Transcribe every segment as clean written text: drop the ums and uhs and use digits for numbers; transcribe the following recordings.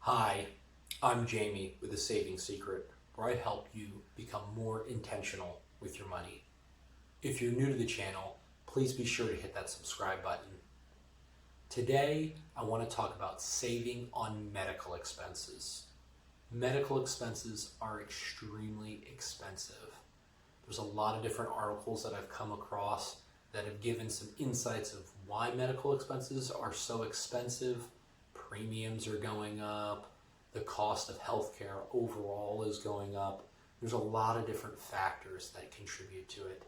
Hi, I'm Jamie with The Saving Secret, where I help you become more intentional with your money. If you're new to the channel, please be sure to hit that subscribe button. Today, I want to talk about saving on medical expenses. Medical expenses are extremely expensive. There's a lot of different articles that I've come across that have given some insights of why medical expenses are so expensive. Premiums are going up, the cost of healthcare overall is going up. There's a lot of different factors that contribute to it.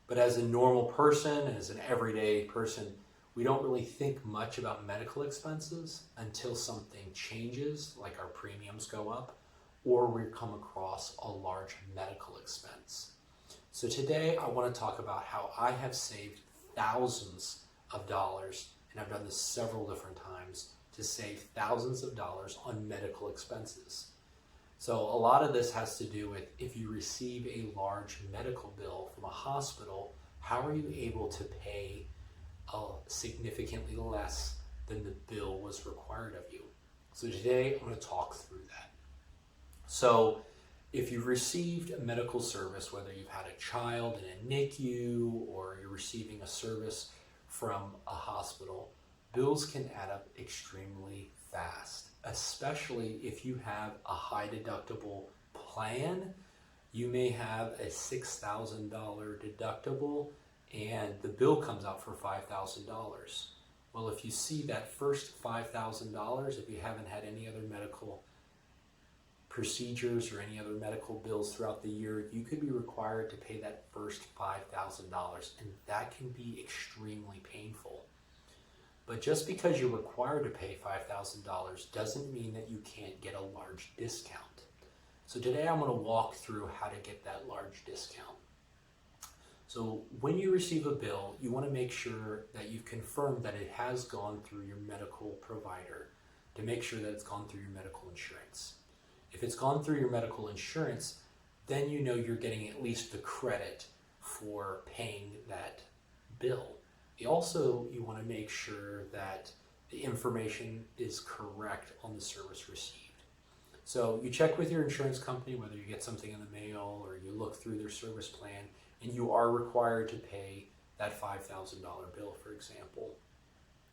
But as a normal person and as an everyday person, we don't really think much about medical expenses until something changes, like our premiums go up, or we come across a large medical expense. So today I want to talk about how I have saved thousands of dollars, and I've done this several different times, to save thousands of dollars on medical expenses. So a lot of this has to do with if you receive a large medical bill from a hospital, how are you able to pay significantly less than the bill was required of you? So today I'm going to talk through that. So if you've received a medical service, whether you've had a child in a NICU or you're receiving a service from a hospital, bills can add up extremely fast, especially if you have a high deductible plan. You may have a $6,000 deductible and the bill comes out for $5,000. Well, if you see that first $5,000, if you haven't had any other medical procedures or any other medical bills throughout the year, you could be required to pay that first $5,000, and that can be extremely painful. But just because you're required to pay $5,000 doesn't mean that you can't get a large discount. So today I'm going to walk through how to get that large discount. So when you receive a bill, you want to make sure that you've confirmed that it has gone through your medical provider, to make sure that it's gone through your medical insurance. If it's gone through your medical insurance, then you know you're getting at least the credit for paying that bill. You want to make sure that the information is correct on the service received. So you check with your insurance company whether you get something in the mail or you look through their service plan, and you are required to pay that $5,000 bill, for example.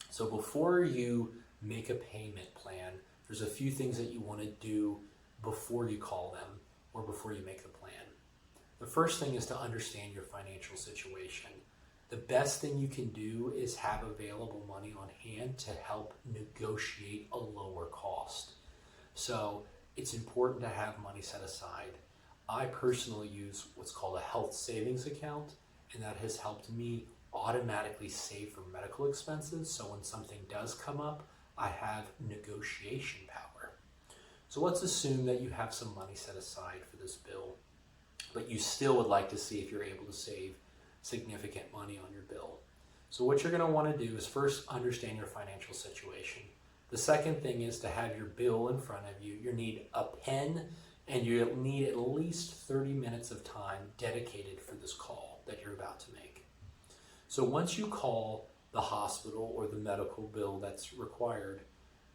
So before you make a payment plan, there's a few things that you want to do before you call them or before you make the plan. The first thing is to understand your financial situation. The best thing you can do is have available money on hand to help negotiate a lower cost. So it's important to have money set aside. I personally use what's called a health savings account, and that has helped me automatically save for medical expenses. So when something does come up, I have negotiation power. So let's assume that you have some money set aside for this bill, but you still would like to see if you're able to save significant money on your bill. So what you're going to want to do is first understand your financial situation. The second thing is to have your bill in front of you. You need a pen, and you'll need at least 30 minutes of time dedicated for this call that you're about to make. So once you call the hospital or the medical bill that's required,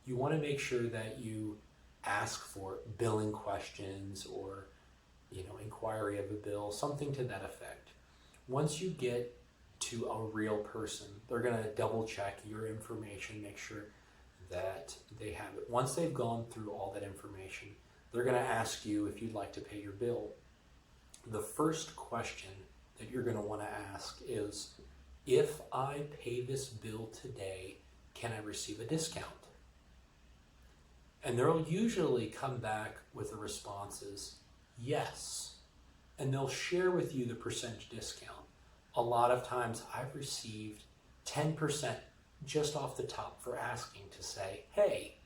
you want to make sure that you ask for billing questions or inquiry of a bill, something to that effect. Once you get to a real person, they're going to double check your information, make sure that they have it. Once they've gone through all that information, they're going to ask you if you'd like to pay your bill. The first question that you're going to want to ask is, if I pay this bill today, can I receive a discount? And they'll usually come back with the responses, yes. And they'll share with you the percentage discount. A lot of times I've received 10% just off the top for asking to say, hey,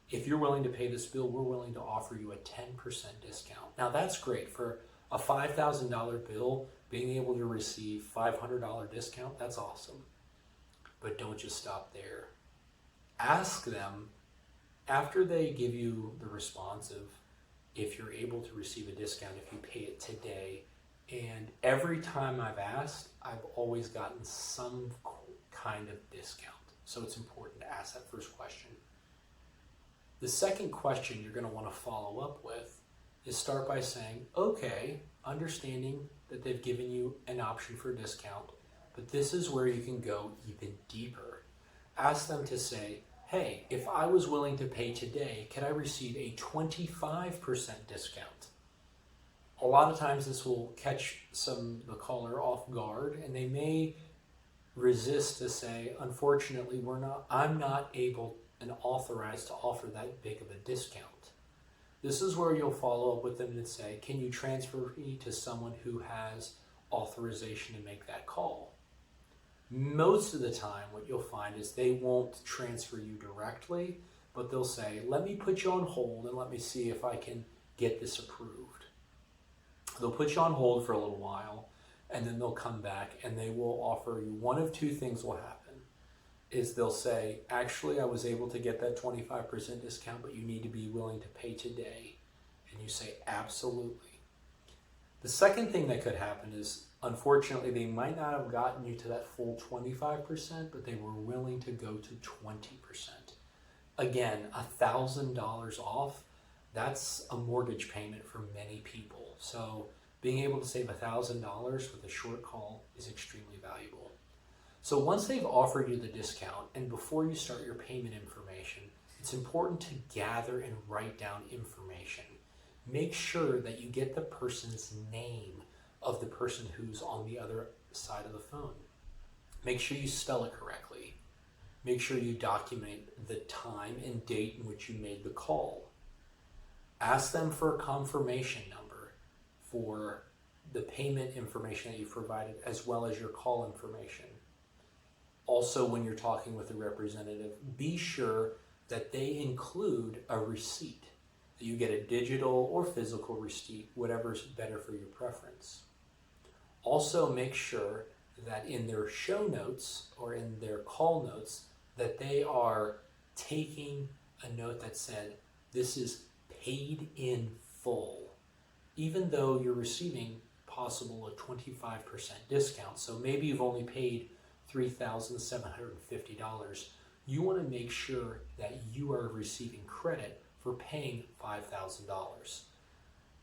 if you're willing to pay this bill, we're willing to offer you a 10% discount. Now that's great. For a $5,000 bill, being able to receive $500 discount, that's awesome. But don't just stop there. Ask them, after they give you the response of if you're able to receive a discount if you pay it today. And every time I've asked, I've always gotten some kind of discount. So it's important to ask that first question. The second question you're going to want to follow up with is start by saying, okay, understanding that they've given you an option for a discount, but this is where you can go even deeper. Ask them to say, hey, if I was willing to pay today, could I receive a 25% discount? A lot of times this will catch the caller off guard, and they may resist to say, unfortunately, I'm not able and authorized to offer that big of a discount. This is where you'll follow up with them and say, can you transfer me to someone who has authorization to make that call? Most of the time, what you'll find is they won't transfer you directly, but they'll say, let me put you on hold and let me see if I can get this approved. They'll put you on hold for a little while, and then they'll come back and they will offer you one of two things will happen. Is they'll say, actually, I was able to get that 25% discount, but you need to be willing to pay today. And you say, absolutely. The second thing that could happen is, unfortunately, they might not have gotten you to that full 25%, but they were willing to go to 20%. Again, $1,000 off, that's a mortgage payment for many people. So being able to save $1,000 with a short call is extremely valuable. So once they've offered you the discount, and before you start your payment information, it's important to gather and write down information. Make sure that you get the person's name of the person who's on the other side of the phone. Make sure you spell it correctly. Make sure you document the time and date in which you made the call. Ask them for a confirmation number for the payment information that you've provided, as well as your call information. Also, when you're talking with a representative, be sure that they include a receipt. That you get a digital or physical receipt, whatever's better for your preference. Also, make sure that in their show notes or in their call notes that they are taking a note that said, this is paid in full, even though you're receiving possible a 25% discount. So maybe you've only paid $3,750. You want to make sure that you are receiving credit for paying $5,000.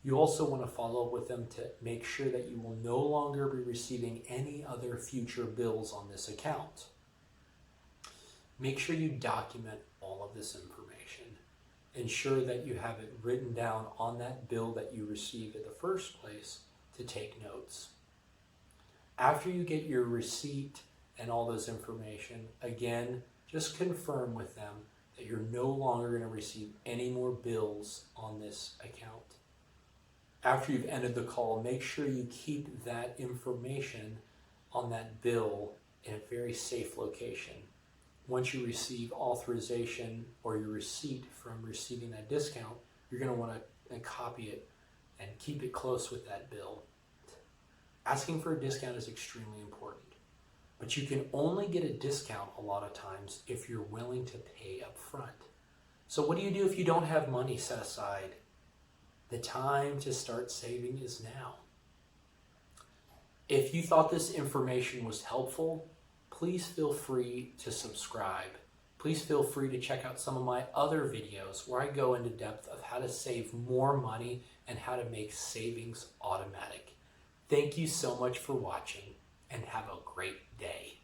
You also want to follow up with them to make sure that you will no longer be receiving any other future bills on this account. Make sure you document all of this information. Ensure that you have it written down on that bill that you received in the first place to take notes. After you get your receipt and all this information, again, just confirm with them that you're no longer going to receive any more bills on this account. After you've ended the call, make sure you keep that information on that bill in a very safe location. Once you receive authorization or your receipt from receiving that discount, you're going to want to copy it and keep it close with that bill. Asking for a discount is extremely important. But you can only get a discount a lot of times if you're willing to pay up front. So what do you do if you don't have money set aside? The time to start saving is now. If you thought this information was helpful, please feel free to subscribe. Please feel free to check out some of my other videos where I go into depth of how to save more money and how to make savings automatic. Thank you so much for watching, and have a great day.